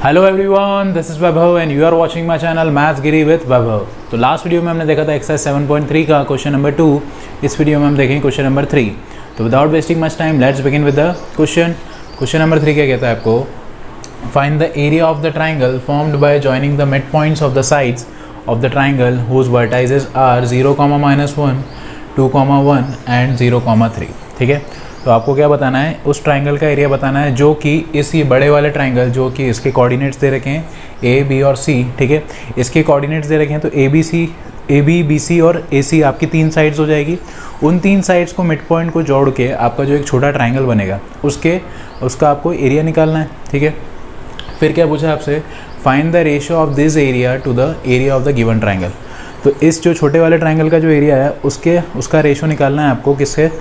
Hello everyone, this is Vaibhav and you are watching my channel maths Giri with Vaibhav. तो last video में हमने देखा था एक्सरसाइज 7.3 का क्वेश्चन नंबर 2। इस वीडियो में हम देखेंगे क्वेश्चन नंबर 3। तो without wasting much time let's begin with the question number 3 क्या कहता है आपको, find the area of the triangle formed by joining the mid points of the sides of the triangle whose vertices are 0, -1, 2, 1 and 0, 3। ठीक है, तो आपको क्या बताना है, उस ट्राइंगल का एरिया बताना है जो कि इस ये बड़े वाले ट्राइंगल जो कि इसके कोऑर्डिनेट्स दे रखे हैं ए बी और सी। ठीक है, इसके कोऑर्डिनेट्स दे रखे हैं तो ए बी बी सी और ए सी आपकी 3 साइड्स हो जाएगी। उन 3 साइड्स को मिड पॉइंट को जोड़ के आपका जो एक छोटा ट्राइंगल बनेगा उसका आपको एरिया निकालना है। ठीक है, फिर क्या पूछा आपसे, find the ratio of this area to the area of the given triangle. तो इस जो छोटे वाले ट्राइंगल का जो एरिया है उसका रेशियो निकालना है आपको किससे,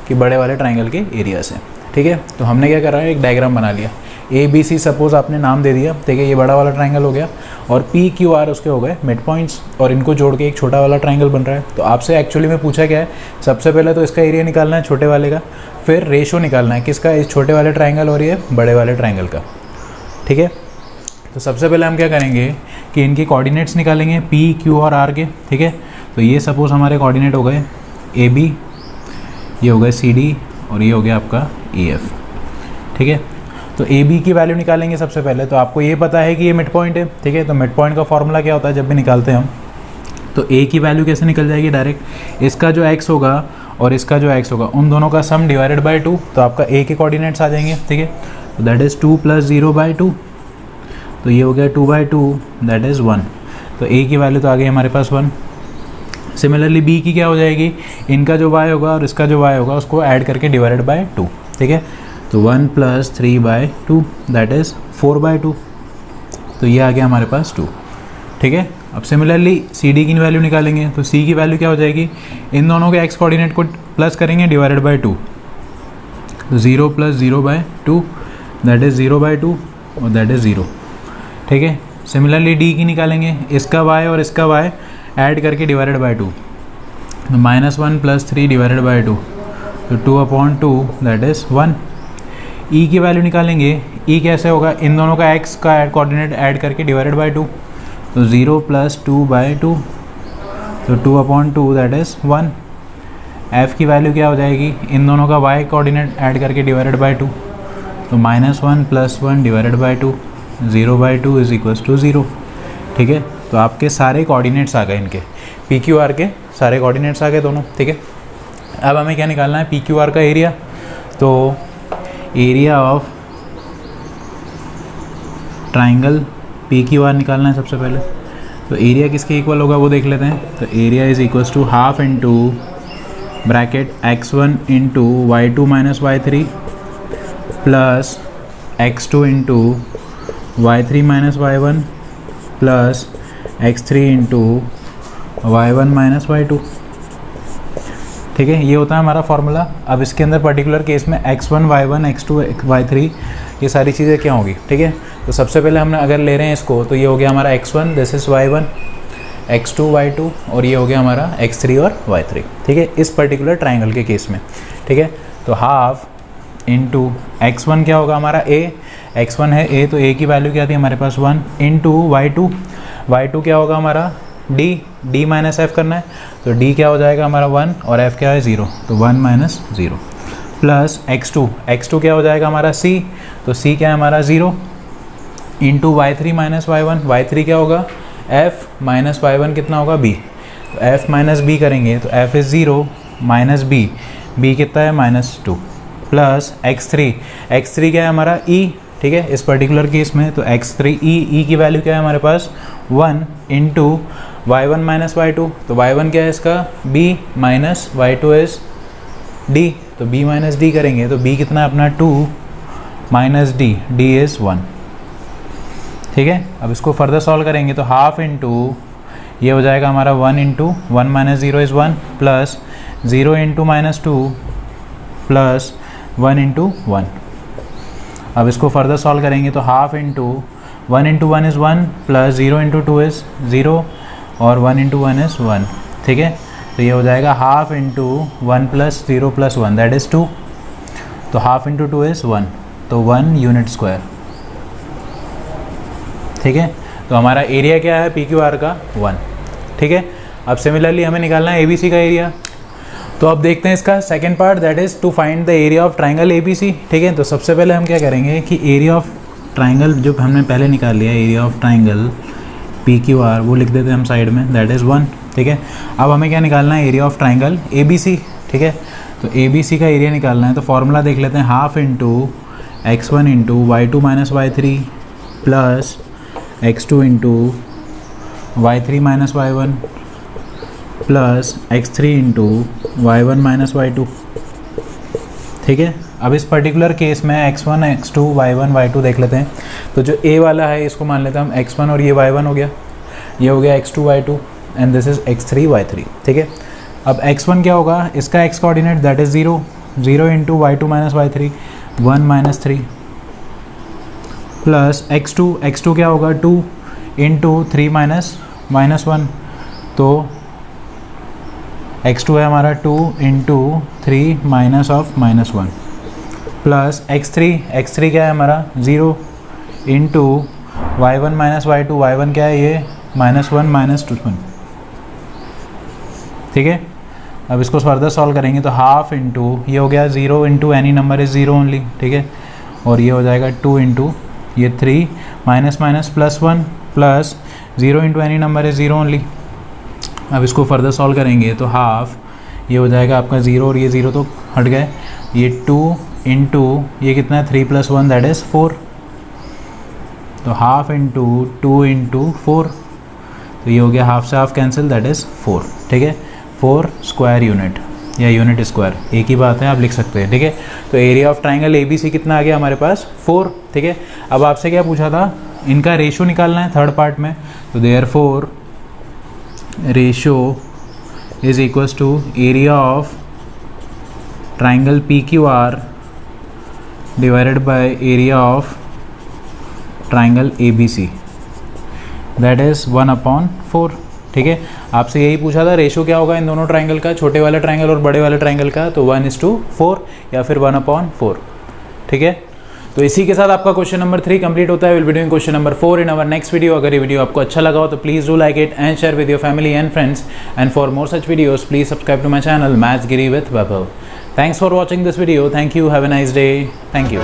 कि बड़े वाले ट्राइंगल के एरिया से। ठीक है, तो हमने क्या करा है, एक डायग्राम बना लिया। ए बी सी सपोज आपने नाम दे दिया। ठीक है, ये बड़ा वाला ट्राइंगल हो गया और पी क्यू आर उसके हो गए मिड पॉइंट्स, और इनको जोड़ के एक छोटा वाला ट्राइंगल बन रहा है। तो आपसे एक्चुअली में पूछा क्या है, सबसे पहले तो इसका एरिया निकालना है छोटे वाले का, फिर रेशो निकालना है किसका, इस छोटे वाले ट्राइंगल और ये बड़े वाले ट्राइंगल का। ठीक है, तो सबसे पहले हम क्या करेंगे कि इनके कोऑर्डिनेट्स निकालेंगे पी क्यू और आर के। ठीक है, तो ये सपोज हमारे कोऑर्डिनेट हो गए ए बी, ये हो गए सी डी और ये हो गया आपका ई एफ। ठीक है, तो ए बी की वैल्यू निकालेंगे सबसे पहले। तो आपको ये पता है कि ये मिड पॉइंट है। ठीक है, तो मिड पॉइंट का फॉर्मूला क्या होता है जब भी निकालते हैं हम, तो ए की वैल्यू कैसे निकल जाएगी, डायरेक्ट इसका जो एक्स होगा और इसका जो एक्स होगा उन दोनों का सम डिवाइडेड बाय 2। तो आपका ए के कोऑर्डिनेट्स आ जाएंगे। ठीक है, तो दैट इज़ 2 + 0/2, तो ये हो गया 2/2, दैट इज़ 1। तो ए की वैल्यू तो आ गई हमारे पास 1। सिमिलरली बी की क्या हो जाएगी, इनका जो y होगा और इसका जो y होगा उसको ऐड करके डिवाइडेड बाय 2। ठीक है, तो 1 + 3/2 दैट इज़ 4/2, तो ये आ गया हमारे पास 2। ठीक है, अब सिमिलरली सी डी की वैल्यू निकालेंगे। तो सी की वैल्यू क्या हो जाएगी, इन दोनों के एक्स कोऑर्डिनेट को प्लस करेंगे डिवाइडेड बाय 2, तो 0 + 0/2 दैट इज़ 0/2 और दैट इज़ 0। ठीक है, सिमिलरली डी की निकालेंगे, इसका y और इसका y ऐड करके डिवाइडेड बाय 2, तो -1 + 3 डिवाइडेड बाय 2, तो 2/2 दैट इज़ 1। ई की वैल्यू निकालेंगे, ई कैसे होगा, इन दोनों का एक्स का कोऑर्डिनेट ऐड करके डिवाइडेड बाय 2, तो 0 + 2/2, तो 2/2 दैट इज़ 1। एफ की वैल्यू क्या हो जाएगी, इन दोनों का वाई कोऑर्डिनेट ऐड करके डिवाइडेड बाय 2, तो -1 + 1 divided by 2, 0/2 is equals to 0। ठीक है, तो आपके सारे कोऑर्डिनेट्स आ गए, इनके पी क्यू आर के सारे कोऑर्डिनेट्स आ गए दोनों। ठीक है, अब हमें क्या निकालना है, पी क्यू आर का एरिया। तो area of triangle P Q R निकालना है सबसे पहले। तो एरिया किसके इक्वल होगा वो देख लेते हैं। तो area is equals to half into bracket x1 into y2 - y3 plus x2 into y3 - y1 plus x3 into y1 - y2। ठीक है, ये होता है हमारा फार्मूला। अब इसके अंदर पर्टिकुलर केस में x1 y1 x2 y3 ये सारी चीज़ें क्या होगी। ठीक है, तो सबसे पहले हमने अगर ले रहे हैं इसको, तो ये हो गया हमारा x1, this is y1, x2 y2 और ये हो गया हमारा x3 और y3। ठीक है, इस पर्टिकुलर ट्राइंगल के केस में। ठीक है, तो हाफ इंटू x1 क्या होगा हमारा a, x1 है a, तो a की वैल्यू क्या थी हमारे पास 1 इंटू y2 क्या होगा हमारा d माइनस f करना है, तो d क्या हो जाएगा हमारा 1 और f क्या है 0, तो 1 - 0 प्लस x2 क्या हो जाएगा हमारा c, तो c क्या है हमारा 0 इंटू y3 - y1 क्या होगा f माइनस y1 कितना होगा b, तो f माइनस b करेंगे तो f इज़ 0 माइनस b कितना है -2 प्लस x3 क्या है हमारा e। ठीक है, इस पर्टिकुलर केस में तो x3 e की वैल्यू क्या है हमारे पास 1 इंटू y1 - y2, तो y1 क्या है इसका b minus y2 is d, तो b माइनस d करेंगे तो b कितना है अपना 2 माइनस d इज़ 1। ठीक है, अब इसको फर्दर सॉल्व करेंगे तो हाफ इंटू ये हो जाएगा हमारा 1 into 1 - 0 is 1 plus 0 into -2 plus 1 into 1। अब इसको फर्दर सॉल्व करेंगे तो half into 1 into 1 is 1 plus 0 into 2 is 0 और 1 इंटू 1 इज़ 1। ठीक है, तो ये हो जाएगा हाफ इंटू 1 + 0 + 1 दैट इज़ 2, तो हाफ इंटू 2 इज़ 1, तो 1 यूनिट स्क्वायर। ठीक है। तो हमारा एरिया क्या है PQR का 1, ठीक है। अब सिमिलरली हमें निकालना है ABC का एरिया। तो अब देखते हैं इसका second part, that is to find the area of triangle ABC, ठीक है। तो सबसे पहले हम क्या करेंगे कि एरिया ऑफ ट्राइंगल जो हमने पहले निकाल लिया, एरिया ऑफ ट्राइंगल PQR, वो लिख देते हैं हम साइड में, दैट इज़ 1, ठीक है। अब हमें क्या निकालना है, एरिया ऑफ ट्राइंगल ABC, ठीक है। तो ABC का एरिया निकालना है, तो फॉर्मूला देख लेते हैं, half into x1 into y2 minus y3 plus x2 into y3 minus y1 plus x3 into y1 minus y2, ठीक है। अब इस पर्टिकुलर केस में x1 x2 y1 y2 देख लेते हैं। तो जो a वाला है इसको मान लेते हैं हम x1 और ये y1 हो गया, ये हो गया x2 y2 and this is x3 y3, ठीक है। अब x1 क्या होगा, इसका x coordinate that is 0, 0 into y2 minus y3 1 minus 3 plus x2 क्या होगा 2 इंटू 3 माइनस 1, तो x2 है हमारा 2 into 3 minus of minus 1 plus x3 क्या है हमारा 0 into y1 minus y2, y1 क्या है ये -1 माइनस 1, ठीक है। अब इसको फर्दर सॉल्व करेंगे तो हाफ इंटू ये हो गया 0 into any number is 0 only, ठीक है। और ये हो जाएगा 2 इंटू ये 3 minus minus plus 1 plus 0 into any number is 0 only. अब इसको फर्दर सॉल्व करेंगे तो हाफ ये हो जाएगा आपका 0 और ये 0 तो हट गए, ये 2 इंटू ये कितना है 3 प्लस 1 दैट इज़ 4, तो हाफ इंटू 2 इंटू 4, तो ये हो गया हाफ से हाफ कैंसिल दैट इज़ 4, ठीक है। 4 स्क्वायर यूनिट या यूनिट स्क्वायर एक ही बात है, आप लिख सकते हैं, ठीक है। तो एरिया ऑफ ट्राइंगल ABC कितना आ गया हमारे पास 4, ठीक है। अब आपसे क्या पूछा था, इनका रेशो निकालना है थर्ड पार्ट में, तो therefore ratio is equals to area of triangle PQR divided by area of triangle ABC, that is 1/4, ठीक है। आपसे यही पूछा था रेशो क्या होगा इन दोनों ट्राइंगल का, छोटे वाले ट्राइंगल और बड़े वाले ट्राइंगल का, तो 1:4 या फिर 1/4, ठीक है। तो इसी के साथ आपका क्वेश्चन नंबर 3 कंप्लीट होता है। Will be doing question number 4 in our next video. अगर ये वीडियो आपको अच्छा लगा हो तो please do like it and share with your family and friends, and for more such videos please subscribe to my channel maths Giri with Vaibhav. Thanks for watching this video, thank you, have a nice day, thank you.